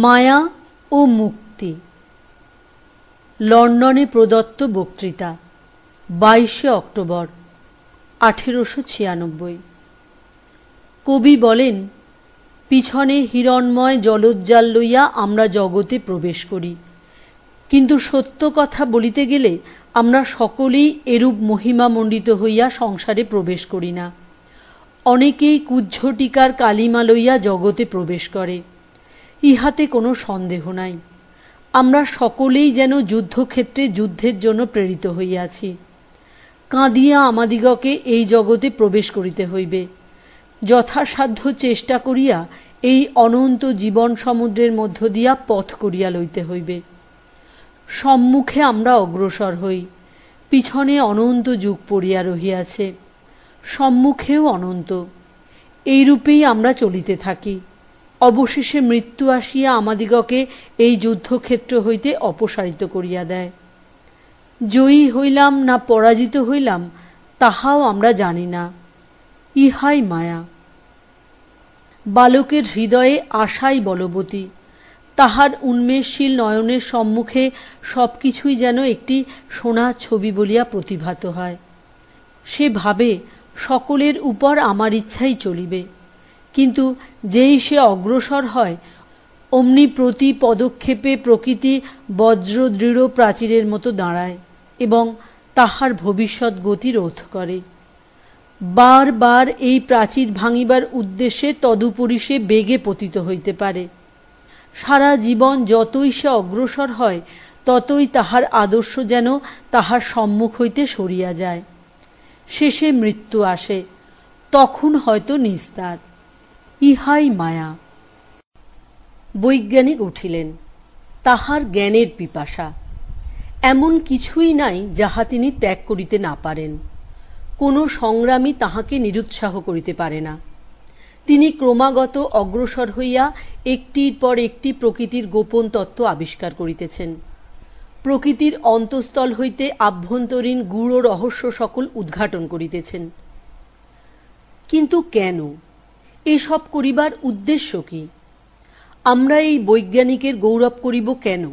মায়া ও মুক্তি। লন্ডনে প্রদত্ত বক্তৃতা 22 অক্টোবর 1896। কবি বলেন, পিছনে হিরণময় জলোজ্জাল লইয়া আমরা জগতে প্রবেশ করি, কিন্তু সত্য কথা বলিতে গেলে আমরা সকলেই এরূপ মহিমামণ্ডিত হইয়া সংসারে প্রবেশ করি না। অনেকেই কুজ্ঝটিকার কালিমা লইয়া জগতে প্রবেশ করে, ইহাতে কোনো সন্দেহ নাই। আমরা সকলেই যেন যুদ্ধক্ষেত্রে যুদ্ধের জন্য প্রেরিত হইয়াছি। কাঁদিয়া আমাদিগকে এই জগতে প্রবেশ করিতে হইবে। যথাসাধ্য চেষ্টা করিয়া এই অনন্ত জীবন সমুদ্রের মধ্য দিয়া পথ করিয়া লইতে হইবে। সম্মুখে আমরা অগ্রসর হই, পিছনে অনন্ত যুগ পড়িয়া রহিয়াছে, সম্মুখেও অনন্ত। এইরূপেই আমরা চলিতে থাকি। অবশেষে মৃত্যু আসিয়া আমাদিগকে এই যুদ্ধক্ষেত্র হইতে অপসারিত করিয়া দেয়। জয়ী হইলাম না পরাজিত হইলাম তাহাও আমরা জানি না। ইহাই মায়া। বালকের হৃদয়ে আশাই বলবতী। তাহার উন্মেষশীল নয়নের সম্মুখে সব কিছুই যেন একটি সোনার ছবি বলিয়া প্রতিভাত হয়। সে ভাবে সকলের উপর আমার ইচ্ছাই চলিবে, কিন্তু যেই সে অগ্রসর হয় অমনি প্রতি পদক্ষেপে প্রকৃতি বজ্রদৃঢ় প্রাচীরের মতো দাঁড়ায় এবং তাহার ভবিষ্যৎ গতি রোধ করে। বার বার এই প্রাচীর ভাঙিবার উদ্দেশ্যে তদুপরি সে বেগে পতিত হইতে পারে। সারা জীবন যতই সে অগ্রসর হয় ততই তাহার আদর্শ যেন তাহার সম্মুখ হইতে সরিয়া যায়। শেষে মৃত্যু আসে, তখন হয়তো নিস্তার। ইহাই মায়া। বৈজ্ঞানিক উঠিলেন। তাহার জ্ঞানের পিপাসা। এমন কিছুই নাই যাহা তিনি ত্যাগ করিতে না পারেন। কোনো সংগ্রামী তাহাকে নিরুৎসাহ করিতে পারে না। তিনি ক্রমাগত অগ্রসর হইয়া একটির পর একটি প্রকৃতির গোপন তত্ত্ব আবিষ্কার করিতেছেন। প্রকৃতির অন্তঃস্থল হইতে আভ্যন্তরীণ গূঢ় রহস্য সকল উদ্ঘাটন করিতেছেন। কিন্তু কেন? এসব করিবার উদ্দেশ্য কি? আমরা এই বৈজ্ঞানিকের গৌরব করিব কেন?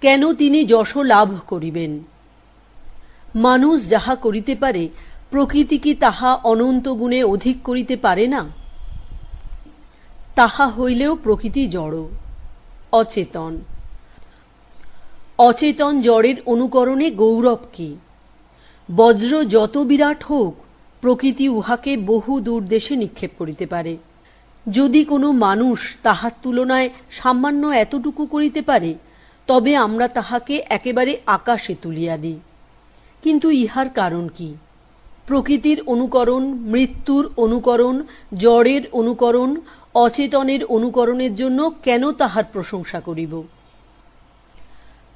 কেন তিনি যশ লাভ করিবেন? মানুষ যাহা করিতে পারে প্রকৃতি কি তাহা অনন্ত গুণে অধিক করিতে পারে না? তাহা হইলেও প্রকৃতি জড়, অচেতন। অচেতন জড়ের অনুকরণে গৌরব কি? বজ্র যত বিরাট হোক, প্রকৃতি উহাকে বহু দূর দেশে নিক্ষেপ করিতে পারে। যদি কোনো মানুষ তাহার তুলনায় সামান্য এতটুকু করিতে পারে, তবে আমরা তাহাকে একেবারে আকাশে তুলিয়া দিই। কিন্তু ইহার কারণ কি? প্রকৃতির অনুকরণ, মৃত্যুর অনুকরণ, জড়ের অনুকরণ, অচেতনের অনুকরণের জন্য কেন তাহার প্রশংসা করিব?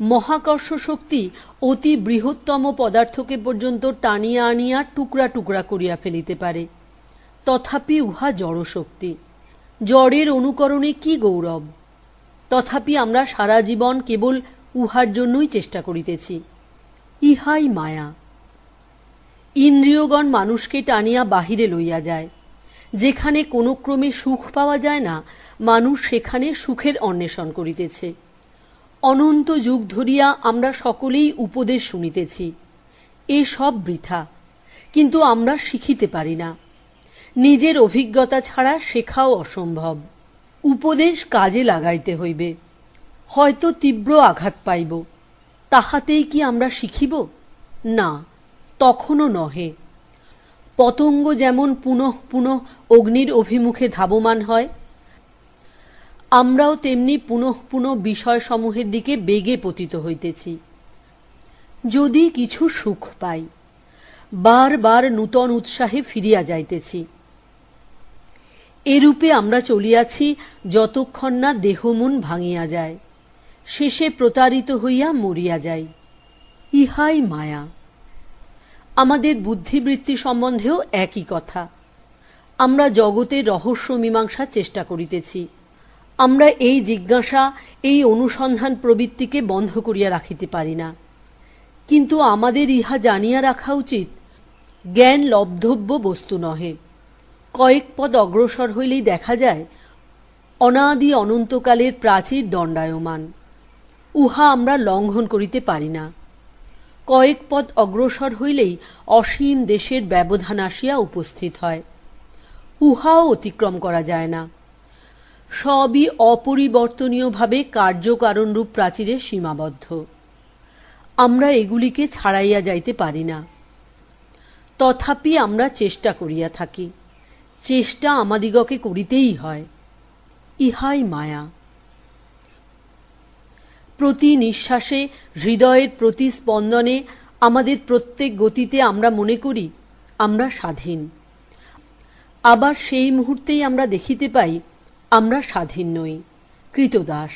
মহাকর্ষ শক্তি অতি বৃহত্তম পদার্থকে পর্যন্ত টানিয়া আনিয়া টুকরা টুকরা করিয়া ফেলিতে পারে, তথাপি উহা জড়শক্তি। জড়ের অনুকরণে কি গৌরব? তথাপি আমরা সারা জীবন কেবল উহার জন্যই চেষ্টা করিতেছি। ইহাই মায়া। ইন্দ্রিয়গণ মানুষকে টানিয়া বাহিরে লইয়া যায়। যেখানে কোনো ক্রমে সুখ পাওয়া যায় না, মানুষ সেখানে সুখের অন্বেষণ করিতেছে। অনন্ত যুগ ধরিয়া আমরা সকলেই উপদেশ শুনিতেছি, এ সব বৃথা। কিন্তু আমরা শিখিতে পারি না। নিজের অভিজ্ঞতা ছাড়া শেখাও অসম্ভব। উপদেশ কাজে লাগাইতে হইবে। হয়তো তীব্র আঘাত পাইব, তাহাতেই কি আমরা শিখিব? না, তখনও নহে। পতঙ্গ যেমন পুনঃ পুনঃ অগ্নির অভিমুখে ধাবমান হয়, আমরাও তেমনি পুনঃ পুনঃ বিষয়সমূহের দিকে বেগে পতিত হইতেছি। যদি কিছু সুখ পাই, বার বার নূতন উৎসাহে ফিরিয়া যাইতেছি। এরূপে আমরা চলিয়াছি যতক্ষণ না দেহ মন ভাঙিয়া যায়, শেষে প্রতারিত হইয়া মরিয়া যাই। ইহাই মায়া। আমাদের বুদ্ধিবৃত্তি সম্বন্ধেও একই কথা। আমরা জগতের রহস্য মীমাংসার চেষ্টা করিতেছি। আমরা এই জিজ্ঞাসা, এই অনুসন্ধান প্রবৃত্তিকে বন্ধ করিয়া রাখিতে পারি না। কিন্তু আমাদের ইহা জানিয়া রাখা উচিত, জ্ঞান লব্ধব্য বস্তু নহে। কয়েক পদ অগ্রসর হইলেই দেখা যায় অনাদি অনন্তকালের প্রাচীর দণ্ডায়মান, উহা আমরা লঙ্ঘন করিতে পারি না। কয়েক পদ অগ্রসর হইলেই অসীম দেশের ব্যবধান আসিয়া উপস্থিত হয়, উহাও অতিক্রম করা যায় না। সবই অপরিবর্তনীয়ভাবে কার্যকারণরূপ প্রাচীরে সীমাবদ্ধ, আমরা এগুলিকে ছাড়াইয়া যাইতে পারি না। তথাপি আমরা চেষ্টা করিয়া থাকি, চেষ্টা আমাদিগকে করিতেই হয়, ইহাই মায়া। প্রতি নিঃশ্বাসে, হৃদয়ের প্রতি স্পন্দনে, আমাদের প্রত্যেক গতিতে আমরা মনে করি আমরা স্বাধীন, আবার সেই মুহূর্তেই আমরা দেখিতে পাই আমরা স্বাধীন নই, কৃতদাস।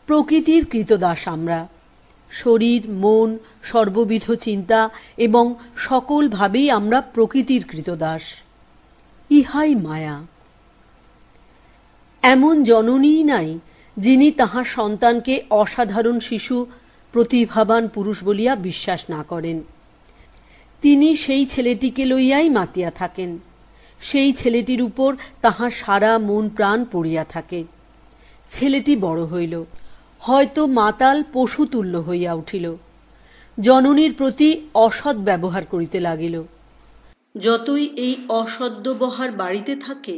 প্রকৃতির কৃতদাস আমরা, শরীর, মন, সর্ববিধ চিন্তা এবং সকলভাবেই আমরা প্রকৃতির কৃতদাস, ইহাই মায়া। এমন জননীই নাই যিনি তাহার সন্তানকে অসাধারণ শিশু, প্রতিভাবান পুরুষ বলিয়া বিশ্বাস না করেন। তিনি সেই ছেলেটিকে লইয়াই মাতিয়া থাকেন, সেই ছেলেটির উপর তাহার সারা মন প্রাণ পড়িয়া থাকে। ছেলেটি বড় হইল, হয়তো মাতাল পশুতুল্য হইয়া উঠিল, জননীর প্রতি অসৎ ব্যবহার করিতে লাগিল। যতই এই অসদ্ব্যবহার বাড়িতে থাকে,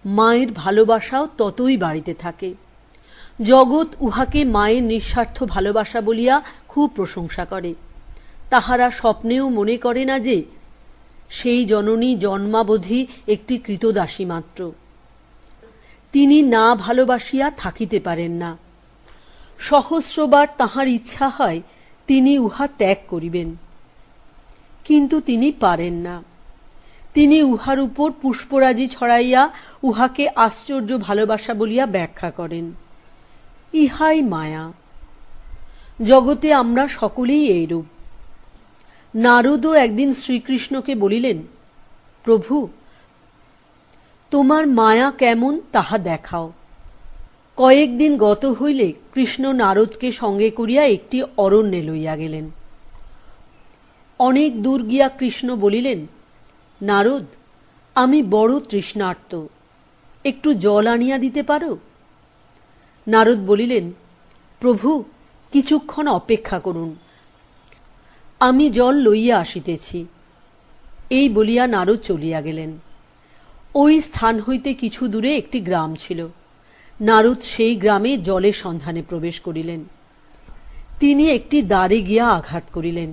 মায়ের ভালোবাসাও ততই বাড়িতে থাকে। জগৎ উহাকে মায়ের নিঃস্বার্থ ভালোবাসা বলিয়া খুব প্রশংসা করে। তাহারা স্বপ্নেও মনে করে না যে সেই জননী জন্মাবধি একটি কৃতদাসী মাত্র। তিনি না ভালোবাসিয়া থাকিতে পারেন না। সহস্রবার তাহার ইচ্ছা হয় তিনি উহা ত্যাগ করিবেন, কিন্তু তিনি পারেন না। তিনি উহার উপর পুষ্পরাজি ছড়াইয়া উহাকে আশ্চর্য ভালোবাসা বলিয়া ব্যাখ্যা করেন, ইহাই মায়া। জগতে আমরা সকলেই এইরূপ। নারদও একদিন শ্রীকৃষ্ণকে বলিলেন, প্রভু, তোমার মায়া কেমন তাহা দেখাও। কয়েকদিন গত হইলে কৃষ্ণ নারদকে সঙ্গে করিয়া একটি অরণ্যে লইয়া গেলেন। অনেক দূর গিয়া কৃষ্ণ বলিলেন, নারদ, আমি বড় তৃষ্ণার্ত, একটু জল আনিয়া দিতে পারো? নারদ বলিলেন, প্রভু, কিছুক্ষণ অপেক্ষা করুন, আমি জল লইয়া আসিতেছি। এই বলিয়া নারদ চলিয়া গেলেন। ওই স্থান হইতে কিছু দূরে একটি গ্রাম ছিল। নারদ সেই গ্রামে জলের সন্ধানে প্রবেশ করিলেন। তিনি একটি দ্বারে গিয়া আঘাত করিলেন,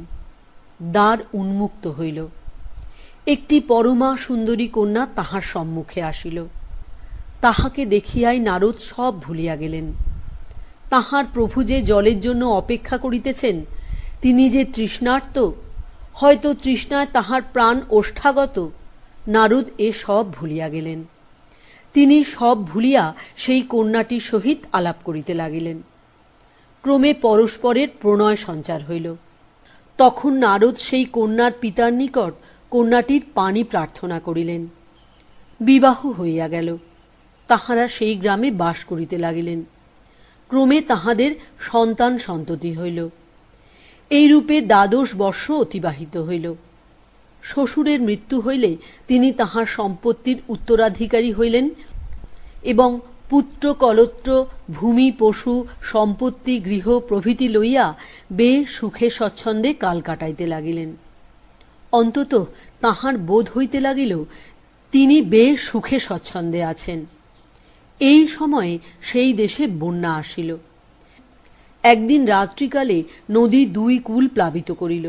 দ্বার উন্মুক্ত হইল। একটি পরমা সুন্দরী কন্যা তাহার সম্মুখে আসিল। তাহাকে দেখিয়াই নারদ সব ভুলিয়া গেলেন। তাহার প্রভু যে জলের জন্য অপেক্ষা করিতেছেন, তিনি যে তৃষ্ণার্ত, হয়তো তৃষ্ণায় তাহার প্রাণ ওষ্ঠাগত, নারদ এ সব ভুলিয়া গেলেন। তিনি সব ভুলিয়া সেই কন্যাটির সহিত আলাপ করিতে লাগিলেন। ক্রমে পরস্পরের প্রণয় সঞ্চার হইল। তখন নারদ সেই কন্যার পিতার নিকট কন্যাটির পানি প্রার্থনা করিলেন। বিবাহ হইয়া গেল। তাহারা সেই গ্রামে বাস করিতে লাগিলেন। ক্রমে তাহাদের সন্তান সন্ততি হইল। এইরূপে ১২ বর্ষ অতিবাহিত হইল। শ্বশুরের মৃত্যু হইলে তিনি তাহার সম্পত্তির উত্তরাধিকারী হইলেন এবং পুত্র কলত্র, ভূমি, পশু, সম্পত্তি, গৃহ প্রভৃতি লইয়া বেশ সুখে স্বচ্ছন্দে কাল কাটাইতে লাগিলেন। অন্তত তাহার বোধ হইতে লাগিল তিনি বেশ সুখে স্বচ্ছন্দে আছেন। এই সময়ে সেই দেশে বন্যা আসিল। একদিন রাত্রিকালে নদী ২ কূল প্লাবিত করিল,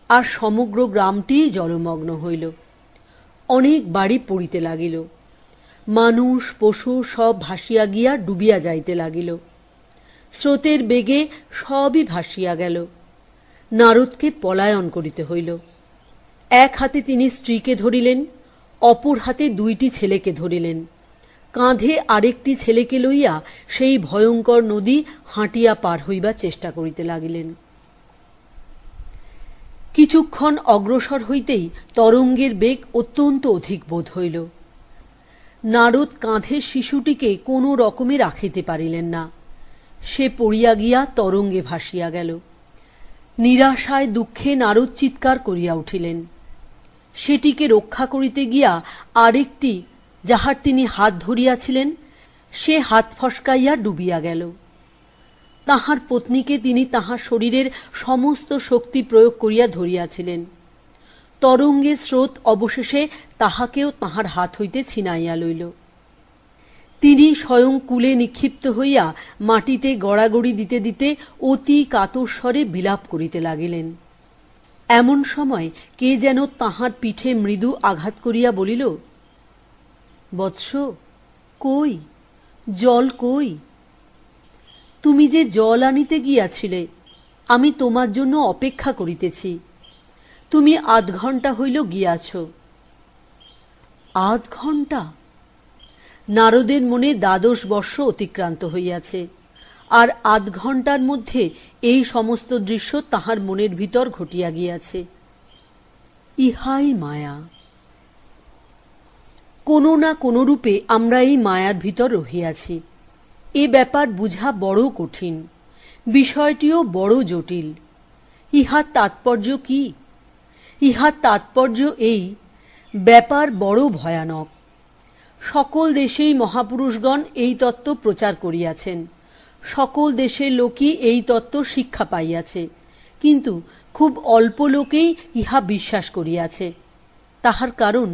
আর সমগ্র গ্রামটি জলমগ্ন হইল। অনেক বাড়ি পড়িতে লাগিল। মানুষ, পশু সব ভাসিয়া গিয়া ডুবিয়া যাইতে লাগিল। স্রোতের বেগে সবই ভাসিয়া গেল। নারদকে পলায়ন করিতে হইল। এক হাতে তিনি স্ত্রীকে ধরিলেন, অপর হাতে ২টি ছেলেকে ধরিলেন। কাঁধে আরেকটি ছেলেকে লইয়া সেই ভয়ঙ্কর নদী হাঁটিয়া পার হইবার চেষ্টা করিতে লাগিলেন। কিছুক্ষণ অগ্রসর হইতেই তরঙ্গের বেগ অত্যন্ত অধিক বোধ হইল। নারদ কাঁধের শিশুটিকে কোনো রকমে রাখিতে পারিলেন না। সে পড়িয়া গিয়া তরঙ্গে ভাসিয়া গেল। নিরাশায় দুঃখে নারদ চিৎকার করিয়া উঠিলেন। সেটিকে রক্ষা করিতে গিয়া আরেকটি, যাহার তিনি হাত ধরিয়াছিলেন সে হাত ফসকাইয়া ডুবিয়া গেল। তাহার পত্নীকে তিনি তাহার শরীরের সমস্ত শক্তি প্রয়োগ করিয়া ধরিয়াছিলেন। তরঙ্গের স্রোত অবশেষে তাহাকেও তাহার হাত হইতে ছিনাইয়া লইল। তিনি স্বয়ং কূলে নিক্ষিপ্ত হইয়া মাটিতে গড়াগড়ি দিতে দিতে অতি কাতর স্বরে বিলাপ করিতে লাগিলেন। এমন সময় কে যেন তাহার পিঠে মৃদু আঘাত করিয়া বলিল, বৎস, কই জল কই? তুমি যে জল আনিতে গিয়াছিলে, আমি তোমার জন্য অপেক্ষা করিতেছি। তুমি ৮ ঘণ্টা হইল গিয়াছ। ৮ ঘণ্টা? নারদের মনে ১২ বর্ষ অতিক্রান্ত হইয়াছে, আর ৮ ঘণ্টার মধ্যে এই সমস্ত দৃশ্য তাহার মনের ভিতর ঘটিয়া গিয়াছে। ইহাই মায়া। কোনো না কোনো রূপে আমরা এই মায়ার ভিতর রহিয়াছি। এ ব্যাপার বুঝা বড় কঠিন, বিষয়টিও বড় জটিল। ইহার তাৎপর্য কি? ইহার তাৎপর্য এই, ব্যাপার বড় ভয়ানক। সকল দেশেই মহাপুরুষগণ এই তত্ত্ব প্রচার করিয়াছেন, সকল দেশের লোকই এই তত্ত্ব শিক্ষা পাইয়াছে, কিন্তু খুব অল্প লোকেই ইহা বিশ্বাস করিয়াছে। তাহার কারণ,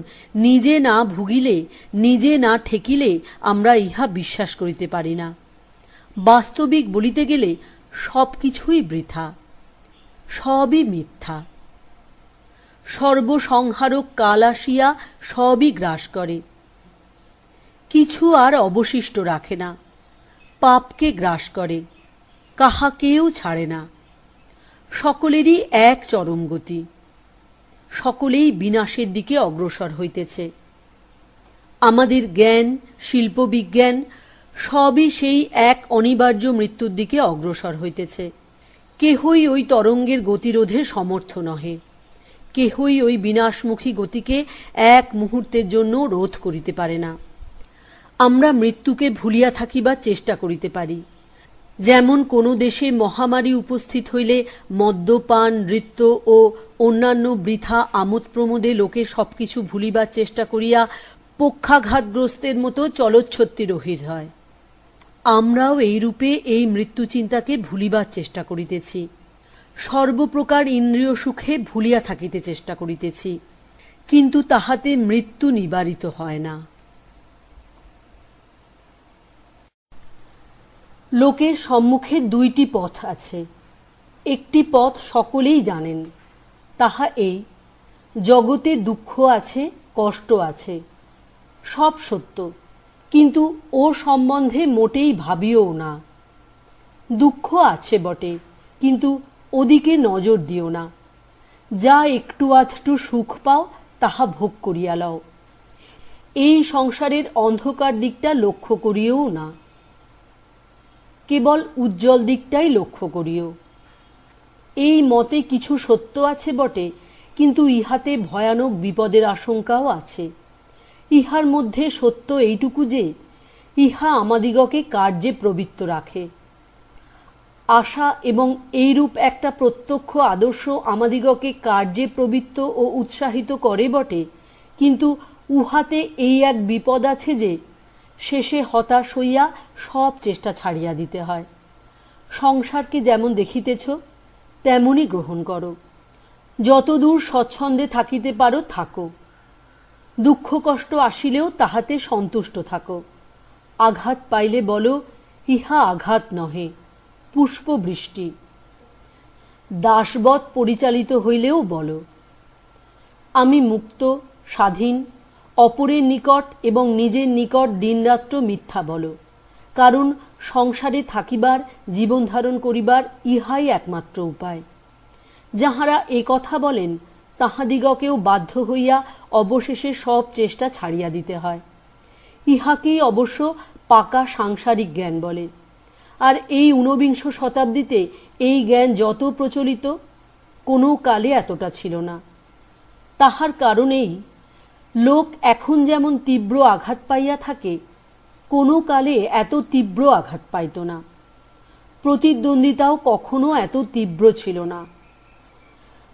নিজে না ভুগিলে, নিজে না ঠেকিলে আমরা ইহা বিশ্বাস করিতে পারি না। বাস্তবিক বলিতে গেলে সব কিছুই বৃথা, সবই মিথ্যা। সর্বসংহারক কাল আসিয়া সবই গ্রাস করে, কিছু আর অবশিষ্ট রাখে না। পাপকে গ্রাস করে, কাহাকেও ছাড়ে না। সকলেরই এক চরম গতি, সকলেই বিনাশের দিকে অগ্রসর হইতেছে। আমাদের জ্ঞান, শিল্পবিজ্ঞান সবই সেই এক অনিবার্য মৃত্যুর দিকে অগ্রসর হইতেছে। কেহই ওই তরঙ্গের গতিরোধে সমর্থ নহে, কেহই ওই বিনাশমুখী গতিকে এক মুহূর্তের জন্য রোধ করিতে পারে না। আমরা মৃত্যুকে ভুলিয়া থাকিবার চেষ্টা করিতে পারি। যেমন কোনো দেশে মহামারী উপস্থিত হইলে মদ্যপান, নৃত্য ও অন্যান্য বৃথা আমোদ প্রমোদে লোকে সবকিছু ভুলিবার চেষ্টা করিয়া পক্ষাঘাতগ্রস্তের মতো চলচ্ছত্তি রহিত হয়, আমরাও এইরূপে এই মৃত্যু চিন্তাকে ভুলিবার চেষ্টা করিতেছি। সর্বপ্রকার ইন্দ্রিয় সুখে ভুলিয়া থাকিতে চেষ্টা করিতেছি, কিন্তু তাহাতে মৃত্যু নিবারিত হয় না। লোকের সম্মুখে 2টি পথ আছে। একটি পথ সকলেই জানেন, তাহা এই, জগতে দুঃখ আছে, কষ্ট আছে, সব সত্য, কিন্তু ও সম্বন্ধে মোটেই ভাবিও না। দুঃখ আছে বটে, কিন্তু ওদিকে নজর দিও না। যা একটু আধটু সুখ পাও তাহা ভোগ করিয়া লও। এই সংসারের অন্ধকার দিকটা লক্ষ্য করিও না, কেবল উজ্জ্বল দিকটাই লক্ষ্য করিও। এই মতে কিছু সত্য আছে বটে, কিন্তু ইহাতে ভয়ানক বিপদের আশঙ্কাও আছে। ইহার মধ্যে সত্য এইটুকু যে ইহা আমাদিগকে কার্যে প্রবৃত্ত রাখে। আশা এবং এইরূপ একটা প্রত্যক্ষ আদর্শ আমাদিগকে কার্যে প্রবৃত্ত ও উৎসাহিত করে বটে, কিন্তু উহাতে এই এক বিপদ আছে যে শেষে হতাশ হইয়া সব চেষ্টা ছাড়িয়া দিতে হয়। সংসারকে যেমন দেখিতেছ তেমনই গ্রহণ করো। যতদূর স্বচ্ছন্দে থাকিতে পারো থাকো, দুঃখ কষ্ট আসিলেও তাহাতে সন্তুষ্ট থাকো। আঘাত পাইলে বলো, ইহা আঘাত নহে, পুষ্পবৃষ্টি। দাসবৎ পরিচালিত হইলেও বলো, আমি মুক্ত, স্বাধীন। অপরের নিকট এবং নিজের নিকট দিনরাত্র মিথ্যা বলো, কারণ সংসারে থাকিবার, জীবন ধারণ করিবার ইহাই একমাত্র উপায়। যাহারা এ কথা বলেন তাহাদিগকেও বাধ্য হইয়া অবশেষে সব চেষ্টা ছাড়িয়া দিতে হয়। ইহাকেই অবশ্য পাকা সাংসারিক জ্ঞান বলে। আর এই ঊনবিংশ শতাব্দীতে এই জ্ঞান যত প্রচলিত, কোনো কালে এতটা ছিল না। তাহার কারণেই লোক এখন যেমন তীব্র আঘাত পাইয়া থাকে, কোনো কালে এত তীব্র আঘাত পাইত না। প্রতিদ্বন্দ্বিতাও কখনো এত তীব্র ছিল না।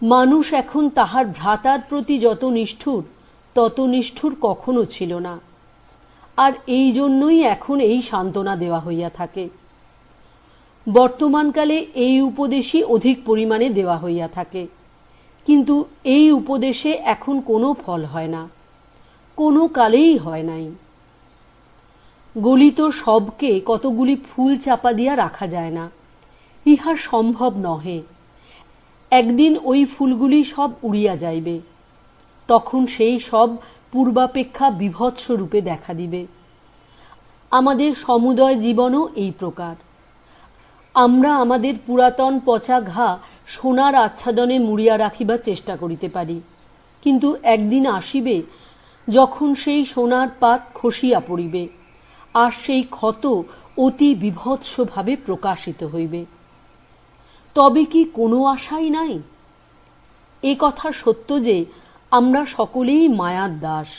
মানুষ এখন তাহার ভ্রাতার প্রতি যত নিষ্ঠুর, তত নিষ্ঠুর কখনো ছিল না। আর এই জন্যই এখন এই সান্ত্বনা দেওয়া হইয়া থাকে। বর্তমানকালে এই উপদেশই অধিক পরিমাণে দেওয়া হইয়া থাকে, কিন্তু এই উপদেশে এখন কোনো ফল হয় না, কোনো কালেই হয় নাই। গলিত সবকে কতগুলি ফুল চাপা দিয়া রাখা যায় না, ইহা সম্ভব নহে। একদিন ওই ফুলগুলি সব উড়িয়া যাইবে, তখন সেই সব পূর্বাপেক্ষা বিভৎস রূপে দেখা দিবে। আমাদের সমুদয় জীবনও এই প্রকার। আমরা আমাদের পুরাতন পচা ঘা সোনার আচ্ছাদনে মুড়িয়া রাখিবার চেষ্টা করিতে পারি, কিন্তু একদিন আসিবে যখন সেই সোনার পাত খসিয়া পড়িবে, আর সেই ক্ষত অতি বিভৎসভাবে প্রকাশিত হইবে। তবে কি কোনো আশাই নাই? এ কথা সত্য যে আমরা সকলেই মায়ার দাস।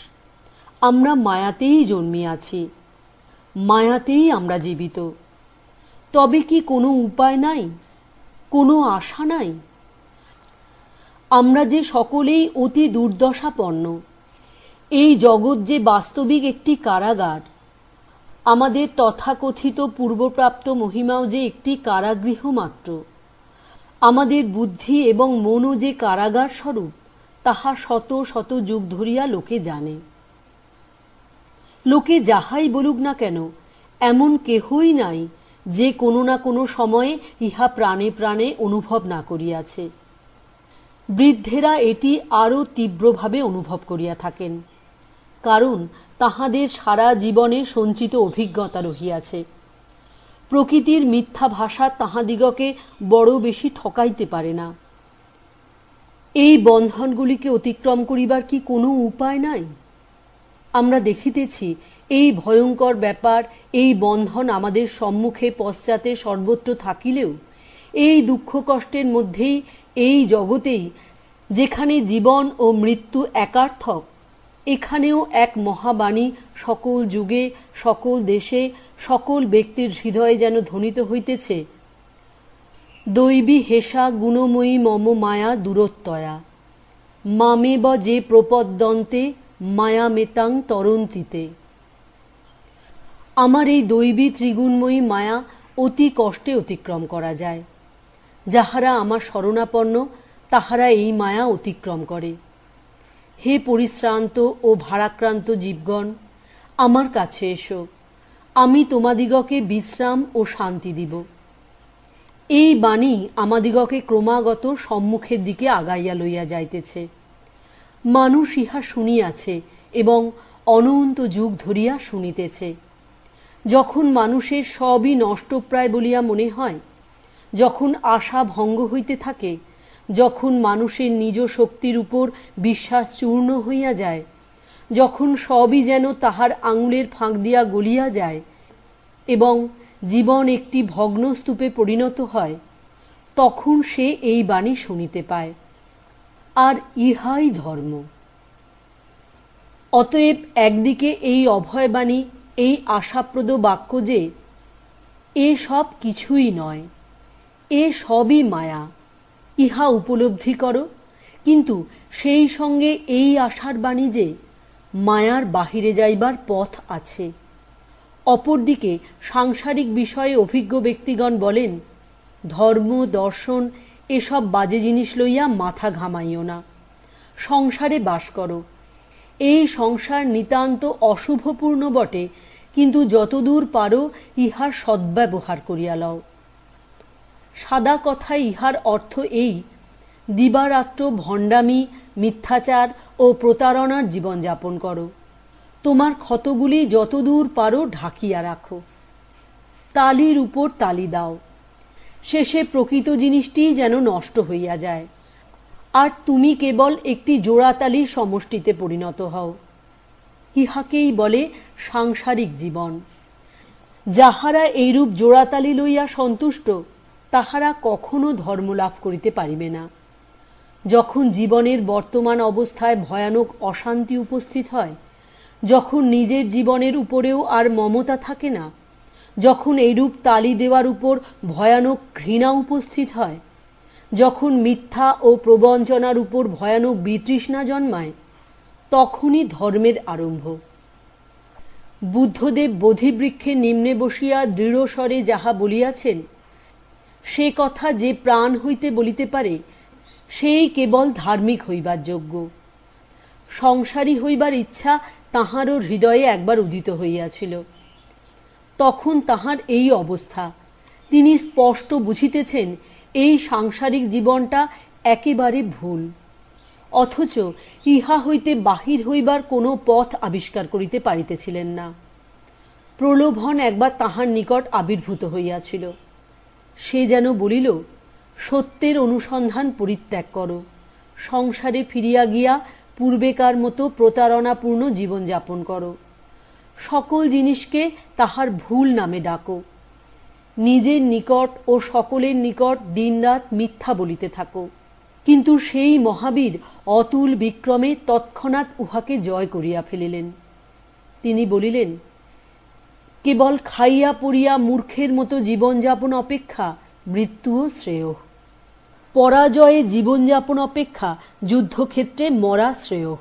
আমরা মায়াতেই জন্মিয়াছি, মায়াতেই আমরা জীবিত। তবে কি কোনো উপায় নাই, কোনো আশা নাই? আমরা যে সকলেই অতি দুর্দশাপন্ন। এই জগৎ যে বাস্তবিক একটি কারাগার, আমাদের তথাকথিত পূর্বপ্রাপ্ত মহিমাও যে একটি কারাগৃহ মাত্র। আমাদের বুদ্ধি এবং মনও যে কারাগার স্বরূপ, তাহা শত শত যুগ ধরিয়া লোকে জানে। লোকে যাহাই বলুক না কেন, এমন কেহই নাই যে কোনো না কোনো সময়ে ইহা প্রাণে প্রাণে অনুভব না করিয়াছে। বৃদ্ধেরা এটি আরও তীব্রভাবে অনুভব করিয়া থাকেন, কারণ তাহাদের সারা জীবনে সঞ্চিত অভিজ্ঞতা রহিয়াছে। প্রকৃতির মিথ্যা ভাষা তাহাদিগকে বড় বেশি ঠকাইতে পারে না। এই বন্ধনগুলিকে অতিক্রম করিবার কি কোনো উপায় নাই? আমরা দেখিতেছি এই ভয়ঙ্কর ব্যাপার, এই বন্ধন আমাদের সম্মুখে পশ্চাতে সর্বত্র থাকিলেও এই দুঃখ কষ্টের মধ্যেই, এই জগতেই, যেখানে জীবন ও মৃত্যু একার্থক, এখানেও এক মহাবাণী সকল যুগে, সকল দেশে, সকল ব্যক্তির হৃদয়ে যেন ধ্বনিত হইতেছে, দৈবী হেষা গুণময়ী মম মায়া দূরত্বয়া, মামেব যে প্রপদ্যন্তে মায়া মেতাং তরন্তিতে। আমার এই দৈবী ত্রিগুণময়ী মায়া অতি কষ্টে অতিক্রম করা যায়। যাহারা আমার শরণাপন্ন, তাহারা এই মায়া অতিক্রম করে। হে পরিশ্রান্ত ও ভারাক্রান্ত জীবগণ, আমার কাছে এসো, আমি তোমাদিগকে বিশ্রাম ও শান্তি দিব। এই বাণী আমাদিগকে ক্রমাগত সম্মুখের দিকে আগাইয়া লইয়া যাইতেছে। মানুষ ইহা শুনিয়াছে এবং অনন্ত যুগ ধরিয়া শুনিতেছে। যখন মানুষের সবই নষ্টপ্রায় বলিয়া মনে হয়, যখন আশা ভঙ্গ হইতে থাকে, যখন মানুষের নিজ শক্তির উপর বিশ্বাস চূর্ণ হইয়া যায়, যখন সবই যেন তাহার আঙুলের ফাঁক দিয়া গলিয়া যায় এবং জীবন একটি ভগ্নস্তূপে পরিণত হয়, তখন সে এই বাণী শুনিতে পায়। আর ইহাই ধর্ম। অতএব একদিকে এই অভয়বাণী, এই আশাপ্রদ বাক্য যে এ সব কিছুই নয়, এ সবই মায়া, ইহা উপলব্ধি করো, কিন্তু সেই সঙ্গে এই আশার বাণী যে মায়ার বাহিরে যাইবার পথ আছে। অপরদিকে সাংসারিক বিষয়ে অভিজ্ঞ ব্যক্তিগণ বলেন, ধর্ম দর্শন এসব বাজে জিনিস লইয়া মাথা ঘামাইও না, সংসারে বাস করো। এই সংসার নিতান্ত অশুভপূর্ণ বটে, কিন্তু যতদূর পারো ইহার সদ্ব্যবহার করিয়া লও। সাদা কথায় ইহার অর্থ এই, দিবারাত্র ভণ্ডামি, মিথ্যাচার ও প্রতারণার জীবনযাপন করো। তোমার ক্ষতগুলি যতদূর পারো ঢাকিয়া রাখো। তালির উপর তালি দাও, শেষে প্রকৃত জিনিসটিই যেন নষ্ট হইয়া যায়, আর তুমি কেবল একটি জোড়াতালির সমষ্টিতে পরিণত হও। ইহাকেই বলে সাংসারিক জীবন। যাহারা এইরূপ জোড়াতালি লইয়া সন্তুষ্ট, তাহারা কখনো ধর্মলাভ করিতে পারিবে না। যখন জীবনের বর্তমান অবস্থায় ভয়ানক অশান্তি উপস্থিত হয়, যখন নিজের জীবনের উপরেও আর মমতা থাকে না, যখন এইরূপ তালি দেওয়ার উপর ভয়ানক ঘৃণা উপস্থিত হয়, যখন মিথ্যা ও প্রবঞ্চনার উপর ভয়ানক বিতৃষ্ণা জন্মায়, তখনই ধর্মের আরম্ভ। বুদ্ধদেব বোধিবৃক্ষে নিম্নে বসিয়া দৃঢ়স্বরে যাহা বলিয়াছেন, সে কথা যে প্রাণ হইতে বলিতে পারে, সেই কেবল ধার্মিক হইবার যোগ্য। সংসারী হইবার ইচ্ছা তাঁহারও হৃদয়ে একবার উদিত হইয়াছিল। তখন তাঁহার এই অবস্থা। তিনি স্পষ্ট বুঝিতেছেন এই সাংসারিক জীবনটা একেবারে ভুল, অথচ ইহা হইতে বাহির হইবার কোনো পথ আবিষ্কার করিতে পারিতেছিলেন না। প্রলোভন একবার তাঁহার নিকট আবির্ভূত হইয়াছিল। সে যেন বলিল, সত্যের অনুসন্ধান পরিত্যাগ করো, সংসারে ফিরিয়া গিয়া পূর্বেকার মতো প্রতারণাপূর্ণ জীবনযাপন করো, সকল জিনিসকে তাহার ভুল নামে ডাকো, নিজের নিকট ও সকলের নিকট দিনরাত মিথ্যা বলিতে থাকো। কিন্তু সেই মহাবীর অতুল বিক্রমে তৎক্ষণাৎ উহাকে জয় করিয়া ফেলিলেন। তিনি বলিলেন, কেবল খাইয়া পড়িয়া মূর্খের মতো জীবনযাপন অপেক্ষা মৃত্যুও শ্রেয়। পরাজয়ে জীবনযাপন অপেক্ষা যুদ্ধক্ষেত্রে মরা শ্রেয়।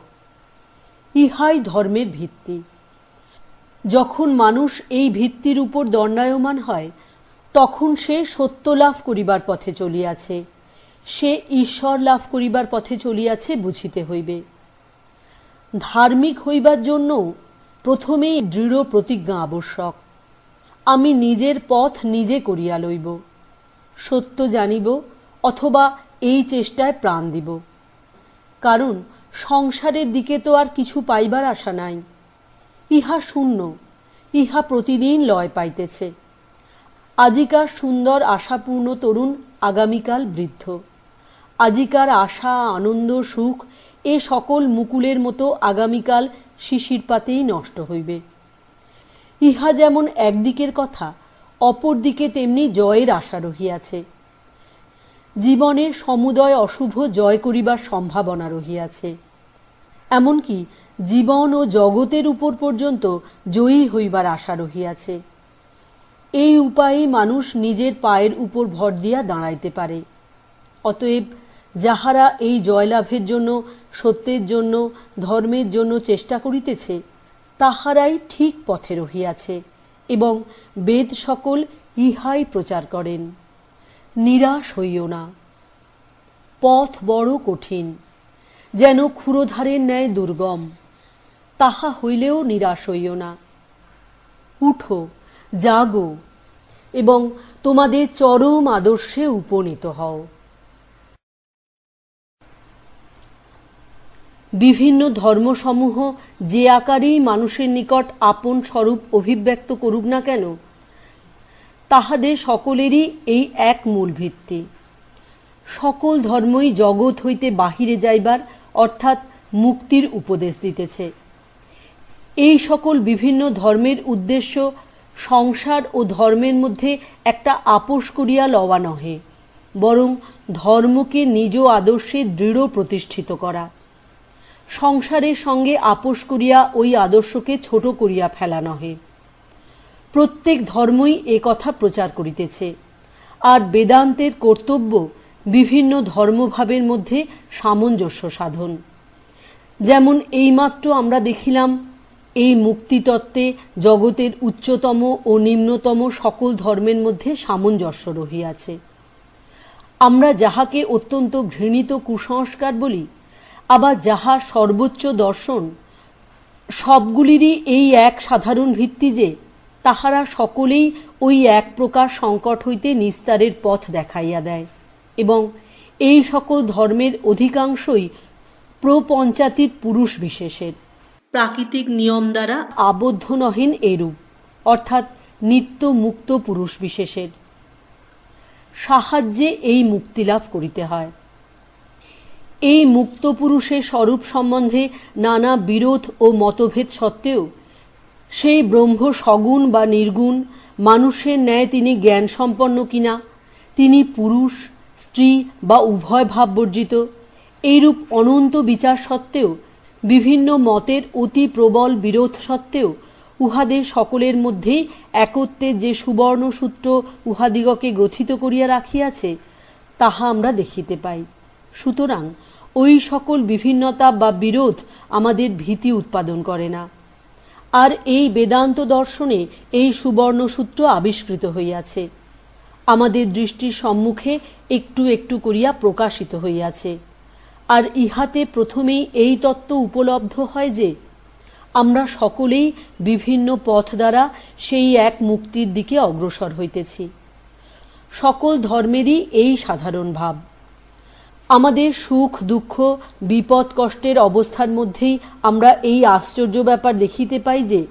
ইহাই ধর্মের ভিত্তি। যখন মানুষ এই ভিত্তির উপর দণ্ডায়মান হয়, তখন সে সত্য লাভ করিবার পথে চলিয়াছে, সে ঈশ্বর লাভ করিবার পথে চলিয়াছে বুঝিতে হইবে। ধার্মিক হইবার জন্য প্রথমেই দৃঢ় প্রতিজ্ঞা আবশ্যক। আমি নিজের পথ নিজে করিয়া লইব, সত্য জানিব অথবা এই চেষ্টায় প্রাণ দিব। কারণ সংসারের দিকে তো আর কিছু পাইবার আশা নাই। ইহা শূন্য, ইহা প্রতিদিন লয় পাইতেছে। আজিকার সুন্দর আশাপূর্ণ তরুণ আগামীকাল বৃদ্ধ। আজিকার আশা, আনন্দ, সুখ এ সকল মুকুলের মতো আগামীকাল শিশিরপাতেই নষ্ট হইবে। ইহা যেমন একদিকের কথা, অপর দিকে তেমনি জয়ের আশা রহিয়াছে। জীবনের সমুদয় অশুভ জয় করিবার সম্ভাবনা রহিয়াছে। এমনকি জীবন ও জগতের উপর পর্যন্ত জয়ী হইবার আশা রহিয়াছে। এই উপায়ে মানুষ নিজের পায়ের উপর ভর দিয়া দাঁড়াইতে পারে। অতএব যাহারা এই জয়লাভের জন্য, সত্যের জন্য, ধর্মের জন্য চেষ্টা করিতেছে, তাহারাই ঠিক পথে রহিয়াছে এবং বেদ সকল ইহাই প্রচার করেন। নিরাশ হইও না। পথ বড় কঠিন, যেন ক্ষুরধারের ন্যায় দুর্গম, তাহা হইলেও নিরাশ হইও না। উঠো, জাগো এবং তোমাদের চরম আদর্শে উপনীত হও। বিভিন্ন ধর্মসমূহ যে আকারেই মানুষের নিকট আপন স্বরূপ অভিব্যক্ত করুক না কেন, তাহাদের সকলেরই এই এক মূল ভিত্তি। সকল ধর্মই জগৎ হইতে বাহিরে যাইবার অর্থাৎ মুক্তির উপদেশ দিতেছে। এই সকল বিভিন্ন ধর্মের উদ্দেশ্য সংসার ও ধর্মের মধ্যে একটা আপোষ করিয়া লওয়া নহে, বরং ধর্মকে নিজ আদর্শে দৃঢ় প্রতিষ্ঠিত করা। সংসারের সঙ্গে আপোষ করিয়া ওই আদর্শকে ছোট করিয়া ফেলা নহে। প্রত্যেক ধর্মই এ কথা প্রচার করিতেছে, আর বেদান্তের কর্তব্য বিভিন্ন ধর্মভাবের মধ্যে সামঞ্জস্য সাধন। যেমন এইমাত্র আমরা দেখিলাম, এই মুক্তিতত্ত্বে জগতের উচ্চতম ও নিম্নতম সকল ধর্মের মধ্যে সামঞ্জস্য রহিয়াছে। আমরা যাহাকে অত্যন্ত ঘৃণিত কুসংস্কার বলি, আবার যাহা সর্বোচ্চ দর্শন, সবগুলিরই এই এক সাধারণ ভিত্তি যে তাহারা সকলেই ওই এক প্রকার সংকট হইতে নিস্তারের পথ দেখাইয়া দেয় এবং এই সকল ধর্মের অধিকাংশই প্রপঞ্চাতীত পুরুষ বিশেষের, প্রাকৃতিক নিয়ম দ্বারা আবদ্ধ নহেন এরূপ, অর্থাৎ নিত্য মুক্ত পুরুষ বিশেষের সাহায্যে এই মুক্তিলাভ করিতে হয়। এই মুক্ত পুরুষের স্বরূপ সম্বন্ধে নানা বিরোধ ও মতভেদ সত্ত্বেও সেই ব্রহ্ম সগুণ বা নির্গুণ, মানুষের ন্যায় তিনি জ্ঞান সম্পন্ন কিনা, তিনি পুরুষ, স্ত্রী বা উভয় ভাববর্জিত, এইরূপ অনন্ত বিচার সত্ত্বেও, বিভিন্ন মতের অতি প্রবল বিরোধ সত্ত্বেও উহাদের সকলের মধ্যেই একত্বের যে সুবর্ণ সূত্র উহাদিগকে গ্রথিত করিয়া রাখিয়াছে, তাহা আমরা দেখিতে পাই। সুতরাং ওই সকল বিভিন্নতা বা বিরোধ আমাদের ভীতি উৎপাদন করে না। আর এই বেদান্ত দর্শনে এই সুবর্ণসূত্র আবিষ্কৃত হইয়াছে, আমাদের দৃষ্টির সম্মুখে একটু একটু করিয়া প্রকাশিত হইয়াছে। আর ইহাতে প্রথমেই এই তত্ত্ব উপলব্ধ হয় যে আমরা সকলেই বিভিন্ন পথ দ্বারা সেই এক মুক্তির দিকে অগ্রসর হইতেছি। সকল ধর্মেরই এই সাধারণ ভাব। আমাদের সুখ দুঃখ বিপদ কষ্টের অবস্থার মধ্যেই আমরা এই আশ্চর্য ব্যাপার দেখিতে পাই যে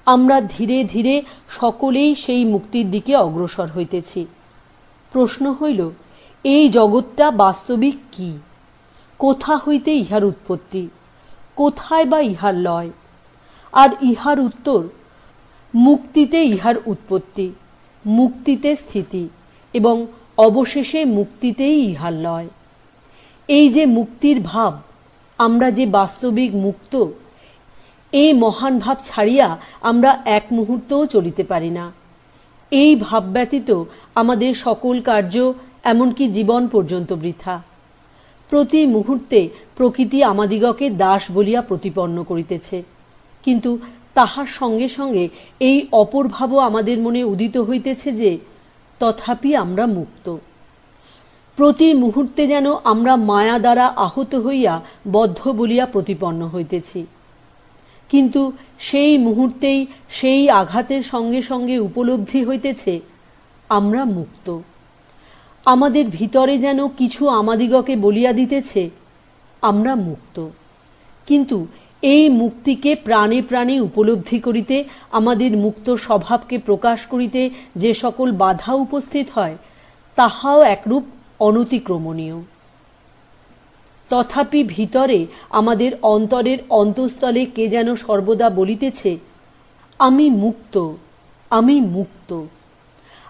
আমরা ধীরে ধীরে সকলেই সেই মুক্তির দিকে অগ্রসর হইতেছি। প্রশ্ন হইল, এই জগৎটা বাস্তবিক কি? কোথা হইতে ইহার উৎপত্তি? কোথায় বা ইহার লয়? আর ইহার উত্তর, মুক্তিতে ইহার উৎপত্তি, মুক্তিতে স্থিতি এবং অবশেষে মুক্তিতেই ইহার লয়। এই যে মুক্তির ভাব, আমরা যে বাস্তবিক মুক্ত, এই মহান ভাব ছাড়িয়া আমরা এক মুহূর্তও চলিতে পারি না। এই ভাব ব্যতীত আমাদের সকল কার্য, এমনকি জীবন পর্যন্ত বৃথা। প্রতি মুহূর্তে প্রকৃতি আমাদিগকে দাস বলিয়া প্রতিপন্ন করিতেছে, কিন্তু তাহার সঙ্গে সঙ্গে এই অপর ভাবও আমাদের মনে উদিত হইতেছে যে তথাপি আমরা মুক্ত। প্রতি মুহূর্তে যেন আমরা মায়া দ্বারা আহত হইয়া বদ্ধ বলিয়া প্রতিপন্ন হইতেছি, কিন্তু সেই মুহূর্তেই সেই আঘাতের সঙ্গে সঙ্গে উপলব্ধি হইতেছে আমরা মুক্ত। আমাদের ভিতরে যেন কিছু আমাদিগকে বলিয়া দিতেছে আমরা মুক্ত, কিন্তু এই মুক্তিকে প্রাণে প্রাণে উপলব্ধি করিতে, আমাদের মুক্ত স্বভাবকে প্রকাশ করিতে যে সকল বাধা উপস্থিত হয় তাহাও একরূপ অনতিক্রমণীয়। তথাপি ভিতরে আমাদের অন্তরের অন্তঃস্থলে কে যেন সর্বদা বলিতেছে আমি মুক্ত, আমি মুক্ত।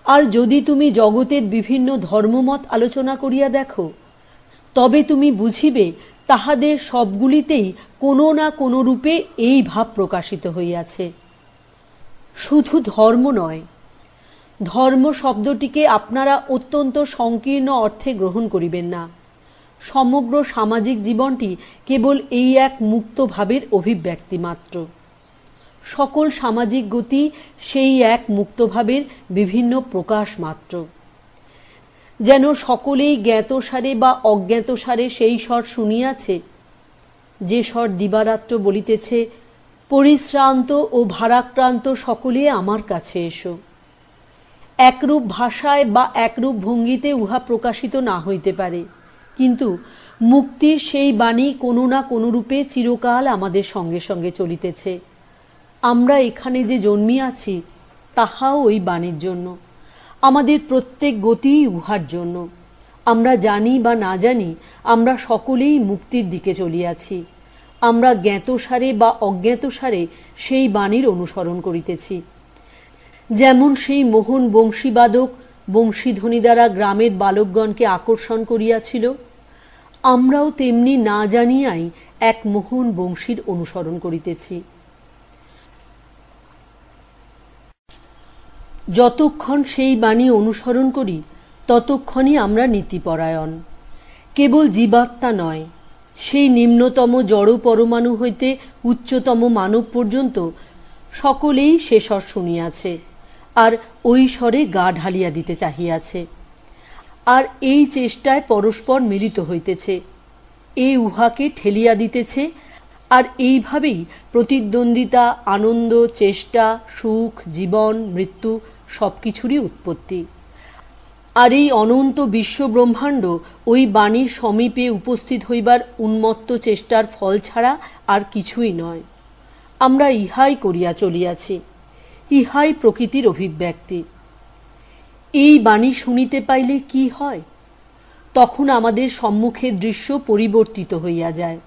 আর যদি তুমি জগতের বিভিন্ন ধর্মমত আলোচনা করিয়া দেখো, তবে তুমি বুঝিবে তাহাদের সবগুলিতেই কোনো না কোনো রূপে এই ভাব প্রকাশিত হইয়াছে। শুধু ধর্ম নয়, ধর্ম শব্দটিকে আপনারা অত্যন্ত সংকীর্ণ অর্থে গ্রহণ করিবেন না। সমগ্র সামাজিক জীবনটি কেবল এই এক মুক্ত ভাবের অভিব্যক্তি মাত্র। সকল সামাজিক গতি সেই এক মুক্তভাবের বিভিন্ন প্রকাশ মাত্র। যেন সকলেই জ্ঞাতসারে বা অজ্ঞাতসারে সেই স্বর শুনিয়াছে, যে স্বর দিবারাত্র বলিতেছে পরিশ্রান্ত ও ভারাক্রান্ত সকলে আমার কাছে এসো। একরূপ ভাষায় বা একরূপ ভঙ্গিতে উহা প্রকাশিত না হইতে পারে, কিন্তু মুক্তির সেই বাণী কোনো না কোনো রূপে চিরকাল আমাদের সঙ্গে সঙ্গে চলিতেছে। আমরা এখানে যে জন্মিয়াছি তাহাও ওই বাণীর জন্য, আমাদের প্রত্যেক গতিই উহার জন্য। আমরা জানি বা না জানি, আমরা সকলেই মুক্তির দিকে চলিয়াছি। আমরা জ্ঞাতসারে বা অজ্ঞাতসারে সেই বাণীর অনুসরণ করিতেছি। যেমন সেই মোহন বংশীবাদক বংশীধ্বনি দ্বারা গ্রামের বালকগণকে আকর্ষণ করিয়াছিল, আমরাও তেমনি না জানিয়াই এক মোহন বংশীর অনুসরণ করিতেছি। যতক্ষণ সেই বাণী অনুসরণ করি ততক্ষণই আমরা নীতিপরায়ণ। কেবল জীবাত্মা নয়, সেই নিম্নতম জড় পরমাণু হইতে উচ্চতম মানব পর্যন্ত সকলেই সে স্বর শুনিয়াছে, আর ওই স্বরে গা ঢালিয়া দিতে চাহিয়াছে। আর এই চেষ্টায় পরস্পর মিলিত হইতেছে, এ উহাকে ঠেলিয়া দিতেছে। আর এইভাবেই প্রতিদ্বন্দ্বিতা, আনন্দ, চেষ্টা, সুখ, জীবন, মৃত্যু সব কিছুরই উৎপত্তি। আর এই অনন্ত বিশ্বব্রহ্মাণ্ড ওই বাণীর সমীপে উপস্থিত হইবার উন্মত্ত চেষ্টার ফল ছাড়া আর কিছুই নয়। আমরা ইহাই করিয়া চলিয়াছি, ইহাই প্রকৃতির অভিব্যক্তি। এই বাণী শুনিতে পাইলে কি হয়? তখন আমাদের সম্মুখের দৃশ্য পরিবর্তিত হইয়া যায়।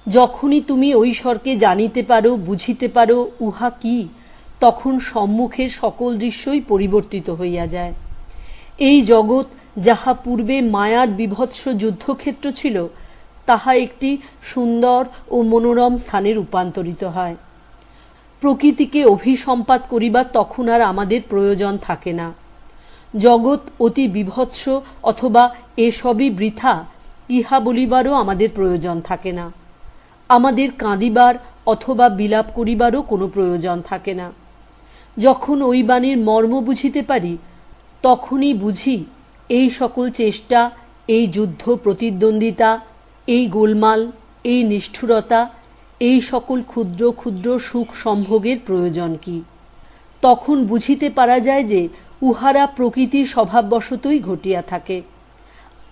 যখনই তুমি ওই স্বরকে জানিতে পারো, বুঝিতে পারো উহা কি, তখন সম্মুখের সকল দৃশ্যই পরিবর্তিত হইয়া যায়। এই জগৎ যাহা পূর্বে মায়ার বিভৎস যুদ্ধক্ষেত্র ছিল, তাহা একটি সুন্দর ও মনোরম স্থানে রূপান্তরিত হয়। প্রকৃতিকে অভিসম্পাত করিবার তখন আর আমাদের প্রয়োজন থাকে না। জগৎ অতি বিভৎস অথবা এসবই বৃথা, ইহা বলিবারও আমাদের প্রয়োজন থাকে না। আমাদের কাঁদিবার অথবা বিলাপ করিবারও কোনো প্রয়োজন থাকে না। যখন ওই বাণীর মর্ম বুঝিতে পারি, তখনই বুঝি এই সকল চেষ্টা, এই যুদ্ধ প্রতিদ্বন্দ্বিতা, এই গোলমাল, এই নিষ্ঠুরতা, এই সকল ক্ষুদ্র ক্ষুদ্র সুখ সম্ভোগের প্রয়োজন কি। তখন বুঝিতে পারা যায় যে উহারা প্রকৃতির স্বভাববশতই ঘটিয়া থাকে।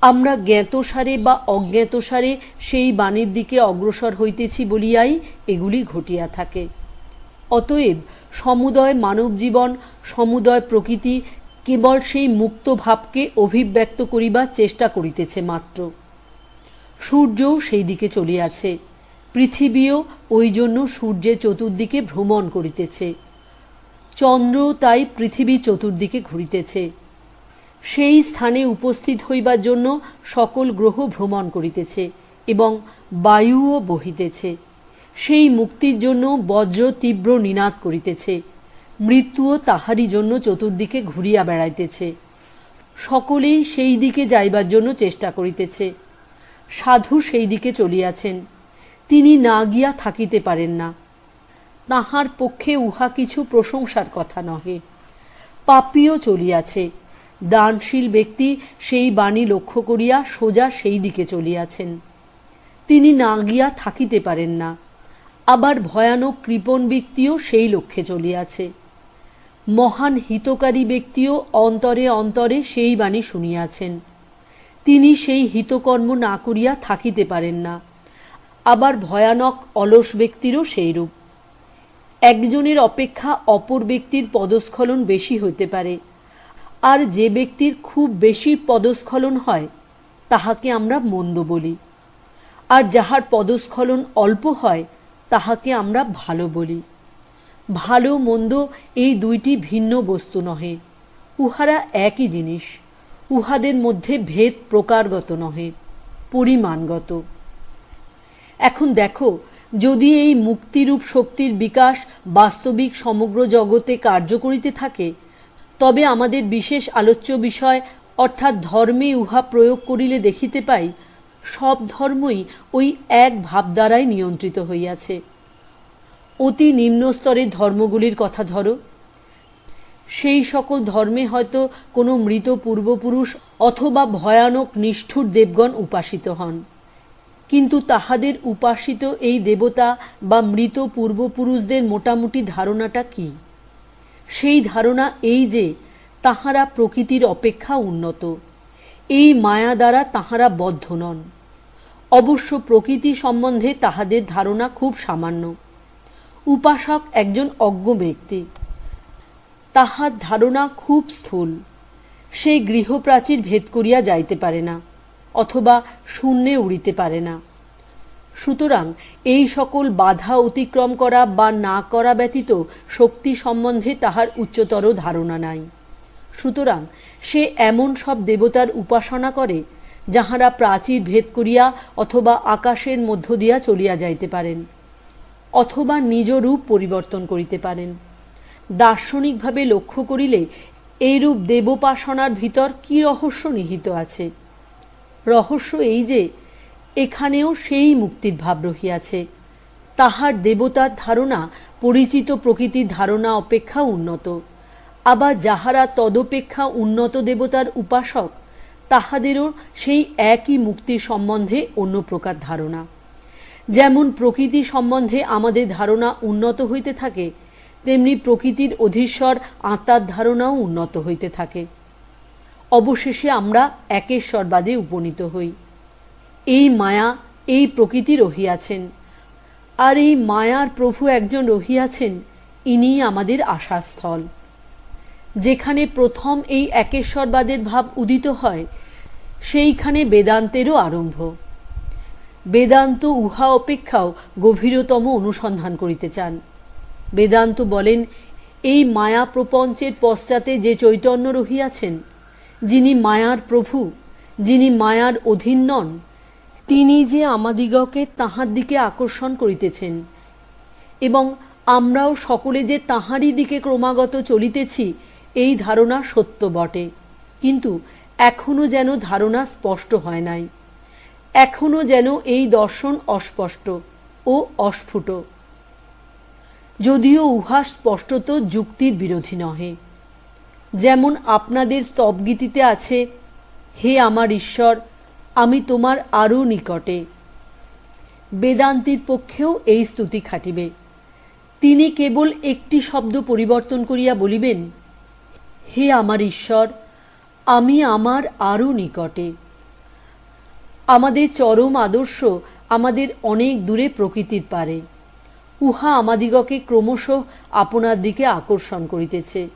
আমরা জ্ঞাতসারে বা অজ্ঞাতসারে সেই বাণীর দিকে অগ্রসর হইতেছি বলিয়াই এগুলি ঘটিয়া থাকে। অতএব সমুদয় মানব জীবন, সমুদয় প্রকৃতি কেবল সেই মুক্ত ভাবকে অভিব্যক্ত করিবার চেষ্টা করিতেছে মাত্র। সূর্যও সেই দিকে চলিয়াছে, পৃথিবীও ওই জন্য সূর্যের চতুর্দিকে ভ্রমণ করিতেছে, চন্দ্রও তাই পৃথিবীর চতুর্দিকে ঘুরিতেছে। সেই স্থানে উপস্থিত হইবার জন্য সকল গ্রহ ভ্রমণ করিতেছে এবং বায়ুও বহিতেছে। সেই মুক্তির জন্য বজ্র তীব্র নিনাদ করিতেছে, মৃত্যুও তাহারই জন্য চতুর্দিকে ঘুরিয়া বেড়াইতেছে। সকলেই সেই দিকে যাইবার জন্য চেষ্টা করিতেছে। সাধু সেই দিকে চলিয়াছেন, তিনি না গিয়া থাকিতে পারেন না। তাহার পক্ষে উহা কিছু প্রশংসার কথা নহে। পাপীও চলিয়াছে, দানশীল ব্যক্তি সেই বাণী লক্ষ্য করিয়া সোজা সেই দিকে চলিয়াছেন, তিনি না গিয়া থাকিতে পারেন না। আবার ভয়ানক কৃপণ ব্যক্তিও সেই লক্ষ্যে চলিয়াছে। মহান হিতকারী ব্যক্তিও অন্তরে অন্তরে সেই বাণী শুনিয়াছেন, তিনি সেই হিতকর্ম না করিয়া থাকিতে পারেন না। আবার ভয়ানক অলস ব্যক্তিরও সেইরূপ। একজনের অপেক্ষা অপর ব্যক্তির পদস্খলন বেশি হইতে পারে, আর যে ব্যক্তির খুব বেশি পদস্খলন হয় তাহাকে আমরা মন্দ বলি, আর যাহার পদস্খলন অল্প হয় তাহাকে আমরা ভালো বলি। ভালো মন্দ এই দুইটি ভিন্ন বস্তু নহে, উহারা একই জিনিস। উহাদের মধ্যে ভেদ প্রকারগত নহে, পরিমাণগত। এখন দেখো, যদি এই মুক্তিরূপ শক্তির বিকাশ বাস্তবিক সমগ্র জগতে কার্য করিতে থাকে, তবে আমাদের বিশেষ আলোচ্য বিষয় অর্থাৎ ধর্মে উহা প্রয়োগ করিলে দেখিতে পাই, সব ধর্মই ওই এক ভাব দ্বারাই নিয়ন্ত্রিত হইয়াছে। অতি নিম্ন স্তরের ধর্মগুলির কথা ধরো, সেই সকল ধর্মে হয়তো কোনো মৃত পূর্বপুরুষ অথবা ভয়ানক নিষ্ঠুর দেবগণ উপাসিত হন, কিন্তু তাহাদের উপাসিত এই দেবতা বা মৃত পূর্বপুরুষদের মোটামুটি ধারণাটা কি? সেই ধারণা এই যে তাহারা প্রকৃতির অপেক্ষা উন্নত, এই মায়া দ্বারা তাহারা বদ্ধ নন। অবশ্য প্রকৃতি সম্বন্ধে তাহাদের ধারণা খুব সামান্য। উপাসক একজন অজ্ঞ ব্যক্তি, তাহার ধারণা খুব স্থূল। সে গৃহপ্রাচীর ভেদ করিয়া যাইতে পারে না, অথবা শূন্যে উড়িতে পারে না। সুতরাং এই সকল বাধা অতিক্রম করা বা না করা ব্যতীত শক্তি সম্বন্ধে তাহার উচ্চতর ধারণা নাই। সুতরাং সে এমন সব দেবতার উপাসনা করে যাহারা প্রাচীর ভেদ করিয়া অথবা আকাশের মধ্য দিয়া চলিয়া যাইতে পারেন, অথবা নিজ রূপ পরিবর্তন করিতে পারেন। দার্শনিকভাবে লক্ষ্য করিলে এইরূপ দেবোপাসনার ভিতর কি রহস্য নিহিত আছে? রহস্য এই যে এখানেও সেই মুক্তির ভাব রহিয়াছে। তাহার দেবতার ধারণা পরিচিত প্রকৃতির ধারণা অপেক্ষা উন্নত। আবার যাহারা তদপেক্ষা উন্নত দেবতার উপাসক, তাহাদেরও সেই একই মুক্তির সম্বন্ধে অন্য প্রকার ধারণা। যেমন প্রকৃতি সম্বন্ধে আমাদের ধারণা উন্নত হইতে থাকে, তেমনি প্রকৃতির অধীশ্বর আত্মার ধারণাও উন্নত হইতে থাকে। অবশেষে আমরা একেশ্বরবাদে উপনীত হই। এই মায়া, এই প্রকৃতি রহিয়াছেন, আর এই মায়ার প্রভু একজন রহিয়াছেন, ইনিই আমাদের আশাস্থল। যেখানে প্রথম এই একেশ্বরবাদের ভাব উদিত হয়, সেইখানে বেদান্তেরও আরম্ভ। বেদান্ত উহা অপেক্ষাও গভীরতম অনুসন্ধান করিতে চান। বেদান্ত বলেন, এই মায়া প্রপঞ্চের পশ্চাতে যে চৈতন্য রহিয়াছেন, যিনি মায়ার প্রভু, যিনি মায়ার অধীন নন, তিনি যে আমাদিগকে তাহার দিকে আকর্ষণ করিতেছেন, এবং আমরাও সকলে যে তাহারই দিকে ক্রমাগত চলিতেছি, এই ধারণা সত্য বটে, কিন্তু এখনো যেন ধারণা স্পষ্ট হয় নাই। এখনো যেন এই দর্শন অস্পষ্ট ও অস্ফুট। যদিও উহা স্পষ্টত যুক্তির বিরোধী নহে। যেমন আপনাদের স্তবগীতিতে আছে, হে আমার ঈশ্বর, আমি তোমার আরও নিকটে। বেদান্তীর পক্ষেও এই স্তুতি খাটিবে। তিনি কেবল একটি শব্দ পরিবর্তন করিয়া বলিবেন, হে আমার ঈশ্বর, আমি আমার আরও নিকটে। আমাদের চরম আদর্শ আমাদের অনেক দূরে প্রকৃতির পারে। উহা আমাদিগকে ক্রমশ আপনার দিকে আকর্ষণ করিতেছে।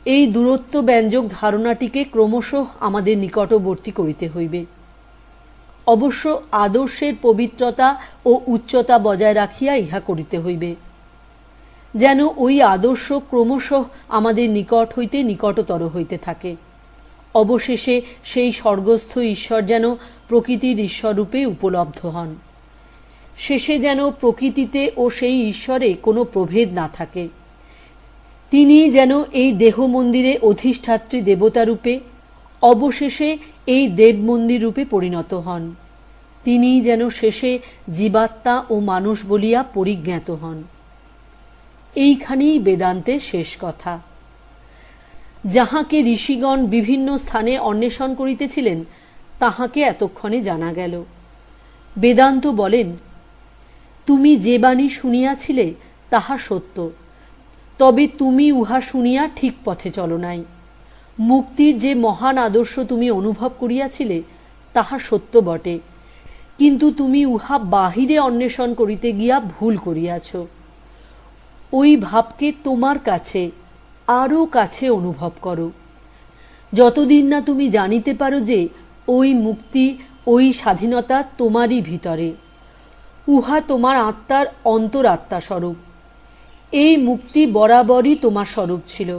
এই দূরত্ব ব্যঞ্জক ধারণাটিকে ক্রমশ আমাদের নিকটবর্তী করিতে হইবে। অবশ্য আদর্শের পবিত্রতা ও উচ্চতা বজায় রাখিয়া ইহা করিতে হইবে, যেন ওই আদর্শ ক্রমশ আমাদের নিকট হইতে নিকটতর হইতে থাকে। অবশেষে সেই স্বর্গস্থ ঈশ্বর যেন প্রকৃতির ঈশ্বররূপে উপলব্ধ হন। শেষে যেন প্রকৃতিতে ও সেই ঈশ্বরে কোনো প্রভেদ না থাকে। তিনি যেন এই দেহ মন্দিরে অধিষ্ঠাত্রী দেবতারূপে, অবশেষে এই দেব মন্দির রূপে পরিণত হন। তিনি যেন শেষে জীবাত্মা ও মানুষ বলিয়া পরিজ্ঞাত হন। এইখানেই বেদান্তের শেষ কথা। যাহাকে ঋষিগণ বিভিন্ন স্থানে অন্বেষণ করিতেছিলেন, তাহাকে এতক্ষণে জানা গেল। বেদান্ত বলেন, তুমি যে বাণী শুনিয়াছিলে তাহা সত্য, তবে তুমি উহা শুনিয়া ঠিক পথে চলো নাই। মুক্তির যে মহান আদর্শ তুমি অনুভব করিয়াছিলে তাহা সত্য বটে, কিন্তু তুমি উহা বাহিরে অন্বেষণ করিতে গিয়া ভুল করিয়াছ। ওই ভাবকে তোমার কাছে, আরও কাছে অনুভব করো। যতদিন না তুমি জানিতে পারো যে ওই মুক্তি, ওই স্বাধীনতা তোমারই ভিতরে, উহা তোমার আত্মার অন্তরাত্মা স্বরূপ। এই মুক্তি বরাবরই তোমার স্বরূপ ছিল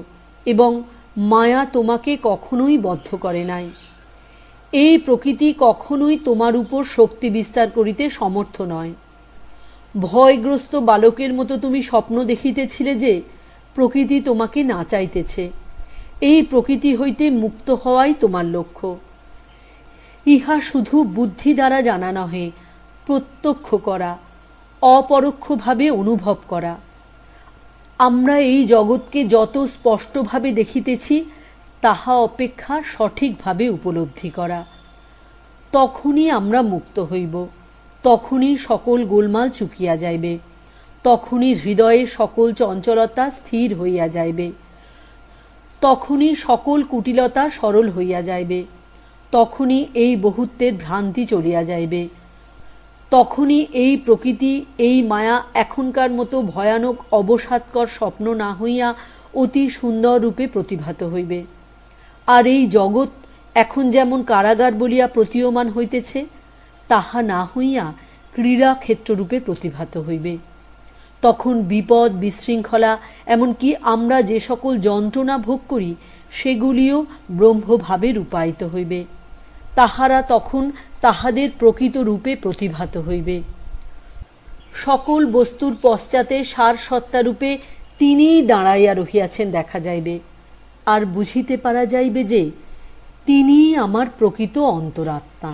এবং মায়া তোমাকে কখনোই বদ্ধ করে নাই। এই প্রকৃতি কখনোই তোমার উপর শক্তি বিস্তার করিতে সমর্থ নয়। ভয়গ্রস্ত বালকের মতো তুমি স্বপ্ন দেখিতেছিলে যে প্রকৃতি তোমাকে নাচাইতেছে। এই প্রকৃতি হইতে মুক্ত হওয়াই তোমার লক্ষ্য। ইহা শুধু বুদ্ধি দ্বারা জানা নহে, প্রত্যক্ষ করা, অপরোক্ষভাবে অনুভব করা। আমরা এই জগৎকে যত স্পষ্টভাবে দেখিতেছি তাহা অপেক্ষা সঠিকভাবে উপলব্ধি করা। তখনই আমরা মুক্ত হইব, তখনই সকল গোলমাল চুকিয়া যাইবে, তখনই হৃদয়ে সকল চঞ্চলতা স্থির হইয়া যাইবে, তখনই সকল কুটিলতা সরল হইয়া যাইবে, তখনই এই বহুত্বের ভ্রান্তি চলিয়া যাইবে, তখনই এই প্রকৃতি, এই মায়া এখনকার মতো ভয়ানক অবসাদকর স্বপ্ন না হইয়া অতি সুন্দর রূপে প্রতিভাত হইবে। আর এই জগৎ এখন যেমন কারাগার বলিয়া প্রতীয়মান হইতেছে, তাহা না হইয়া ক্রীড়াক্ষেত্ররূপে প্রতিভাত হইবে। তখন বিপদ, বিশৃঙ্খলা, এমনকি আমরা যে সকল যন্ত্রণা ভোগ করি সেগুলিও ব্রহ্মভাবে রূপায়িত হইবে। তাহারা তখন তাহাদের প্রকৃত রূপে প্রতিভাত হইবে। সকল বস্তুর পশ্চাতে সারসত্তারূপে তিনিই দাঁড়াইয়া রহিয়াছেন দেখা যাইবে, আর বুঝিতে পারা যাইবে যে তিনিই আমার প্রকৃত অন্তরাত্মা।